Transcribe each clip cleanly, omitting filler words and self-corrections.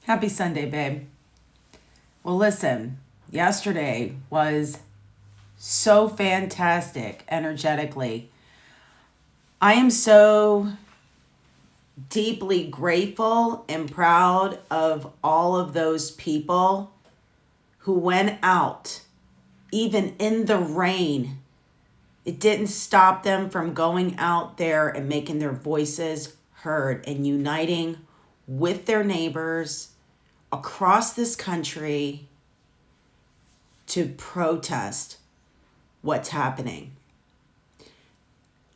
Happy Sunday, babe. Well, listen, yesterday was so fantastic energetically. I am so deeply grateful and proud of all of those people who went out, even in the rain. It didn't stop them from going out there and making their voices heard and uniting with their neighbors across this country to protest what's happening.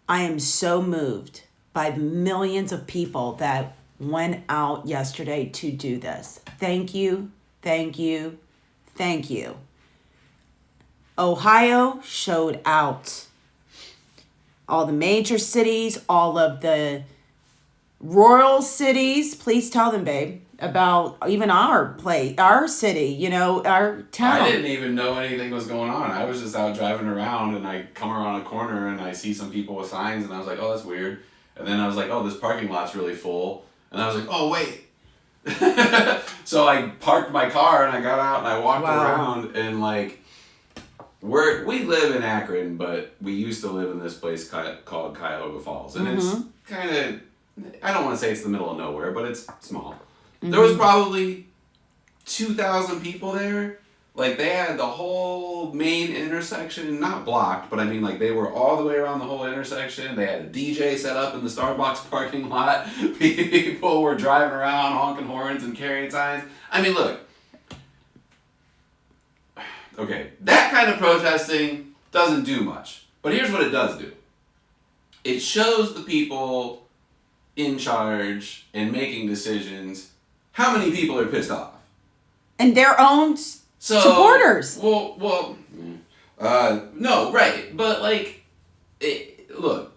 I am so moved by the millions of people that went out yesterday to do this. Thank you, thank you, thank you. Ohio showed out. All the major cities, all of the rural cities, please tell them, babe, about even our city, our town. I didn't even know anything was going on. I was just out driving around and I come around a corner and I see some people with signs and I was like, oh, that's weird. And then I was like, oh, this parking lot's really full. And I was like, oh, wait. So I parked my car and I got out and I walked around and we live in Akron, but we used to live in this place called Cuyahoga Falls. And it's kind of, I don't want to say it's the middle of nowhere, but it's small. Mm-hmm. There was probably 2,000 people there. They had the whole main intersection, not blocked, but I mean, they were all the way around the whole intersection. They had a DJ set up in the Starbucks parking lot. People were driving around, honking horns and carrying signs. I mean, look. Okay, that kind of protesting doesn't do much. But here's what it does do. It shows the people in charge and making decisions how many people are pissed off. And their own supporters. No, right. But, look,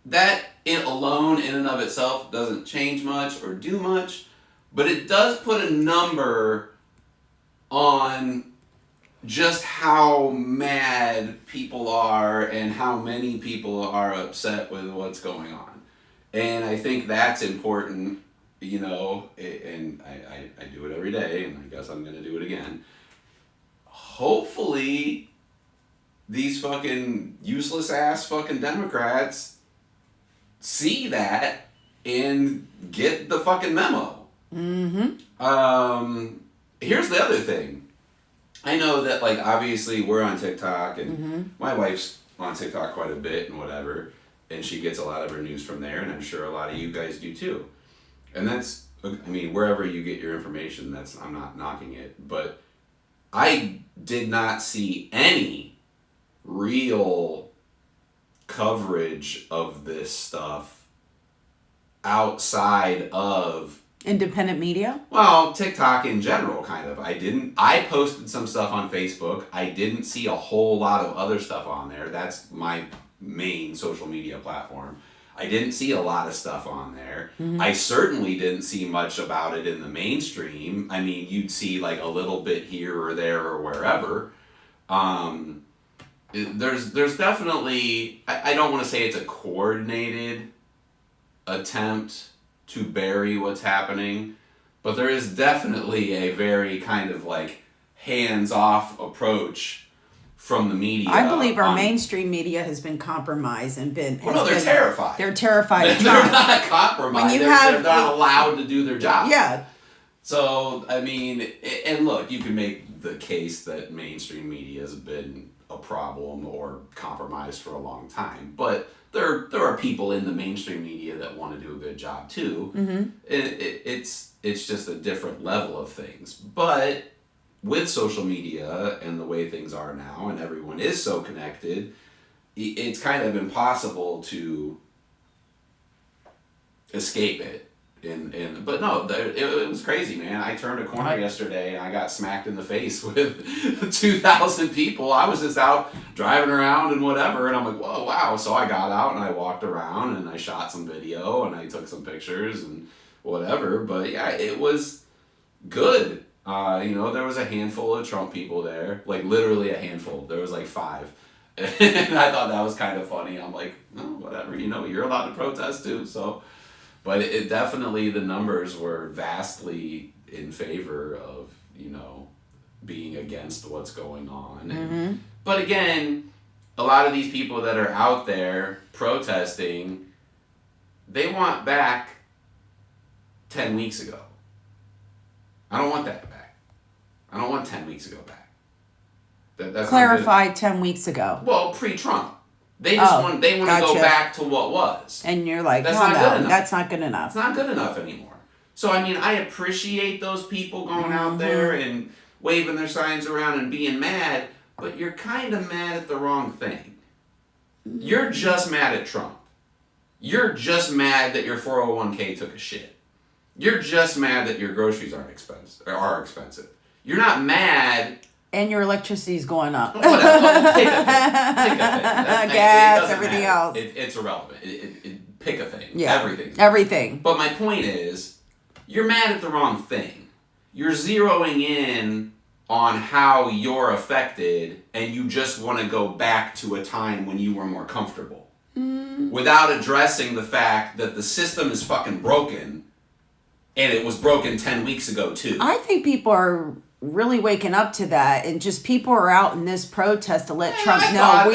that alone in and of itself doesn't change much or do much, but it does put a number on just how mad people are and how many people are upset with what's going on. And I think that's important, and I do it every day, and I guess I'm going to do it again. Hopefully, these fucking useless ass fucking Democrats see that and get the fucking memo. Mm-hmm. Here's the other thing. I know that, obviously we're on TikTok, and my wife's on TikTok quite a bit and whatever, and she gets a lot of her news from there, and I'm sure a lot of you guys do too. And that's, wherever you get your information, I'm not knocking it, but I did not see any real coverage of this stuff outside of independent media? Well, TikTok in general, kind of. I posted some stuff on Facebook. I didn't see a whole lot of other stuff on there. That's my main social media platform. I didn't see a lot of stuff on there. Mm-hmm. I certainly didn't see much about it in the mainstream. You'd see a little bit here or there or wherever. There's definitely, I don't want to say it's a coordinated attempt to bury what's happening, but there is definitely a very kind of hands-off approach from the media. I believe our mainstream media has been compromised and been... they're terrified. They're terrified. They're not compromised. They're not allowed to do their job. Yeah. So, and look, you can make the case that mainstream media has been a problem or compromised for a long time, but there are people in the mainstream media that want to do a good job too. Mm-hmm. It's just a different level of things. But with social media and the way things are now, and everyone is so connected, it's kind of impossible to escape it. But no, it was crazy, man. I turned a corner yesterday and I got smacked in the face with 2,000 people. I was just out driving around and whatever, and I'm like, whoa, wow. So I got out and I walked around and I shot some video and I took some pictures and whatever. But yeah, it was good. There was a handful of Trump people there, literally a handful. There was 5. And I thought that was kind of funny. I'm like, oh, whatever, you're allowed to protest too. So But it definitely, the numbers were vastly in favor of, being against what's going on. And, but again, a lot of these people that are out there protesting, they want back 10 weeks ago. I don't want that back. I don't want 10 weeks ago back. That's Clarify 10 weeks ago. Well, pre-Trump. They want to go back to what was. And you're like, that's not good enough. That's not good enough. It's not good enough anymore. So, I appreciate those people going out there and waving their signs around and being mad, but you're kind of mad at the wrong thing. You're just mad at Trump. You're just mad that your 401k took a shit. You're just mad that your groceries are expensive. You're not mad. And your electricity's going up. Pick a thing. Gas, everything else. It's irrelevant. Pick a thing. Yeah. Everything. But my point is, you're mad at the wrong thing. You're zeroing in on how you're affected, and you just want to go back to a time when you were more comfortable. Without addressing the fact that the system is fucking broken, and it was broken 10 weeks ago too. I think people are really waking up to that, and just people are out in this protest to let Trump know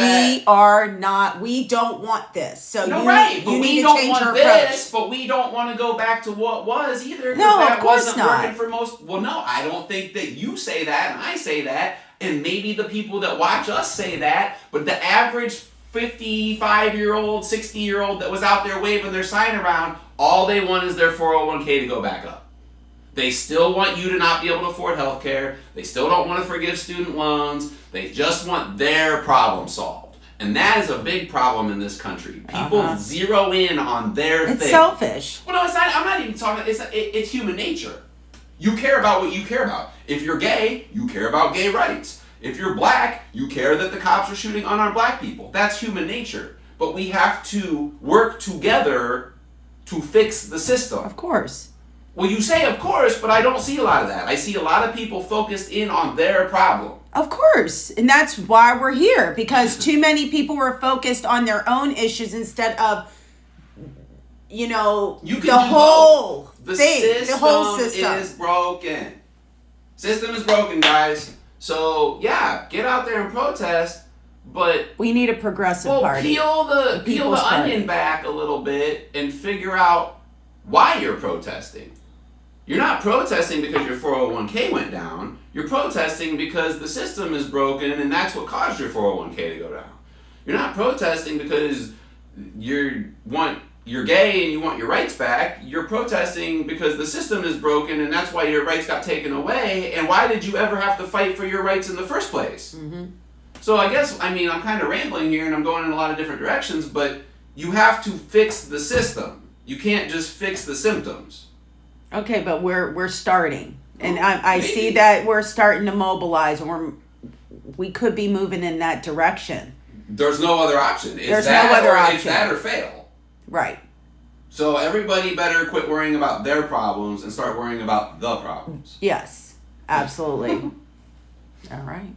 we don't want this. So you need to change your approach. But we don't want to go back to what was either. No, of course not. Working for most. Well, no, I don't think that you say that and I say that, and maybe the people that watch us say that, but the average 55-year-old, 60-year-old that was out there waving their sign around, all they want is their 401k to go back up. They still want you to not be able to afford health care. They still don't want to forgive student loans. They just want their problem solved. And that is a big problem in this country. People zero in on their thing. It's selfish. Well, no, it's not. I'm not even talking. It's human nature. You care about what you care about. If you're gay, you care about gay rights. If you're black, you care that the cops are shooting unarmed black people. That's human nature. But we have to work together to fix the system. Of course. Well, you say of course, but I don't see a lot of that. I see a lot of people focused in on their problem. Of course. And that's why we're here. Because too many people were focused on their own issues instead of, the whole thing. The whole system is broken. System is broken, guys. So, yeah, get out there and protest, but we need a progressive party. Peel the onion back a little bit and figure out why you're protesting. You're not protesting because your 401k went down. You're protesting because the system is broken and that's what caused your 401k to go down. You're not protesting because you're gay and you want your rights back. You're protesting because the system is broken and that's why your rights got taken away. And why did you ever have to fight for your rights in the first place? So I guess, I'm kind of rambling here and I'm going in a lot of different directions, but you have to fix the system. You can't just fix the symptoms. Okay, but we're starting, and I see that we're starting to mobilize, and we could be moving in that direction. There's no other option. There's no other option. It's that or fail. Right. So everybody better quit worrying about their problems and start worrying about the problems. Yes, absolutely. All right.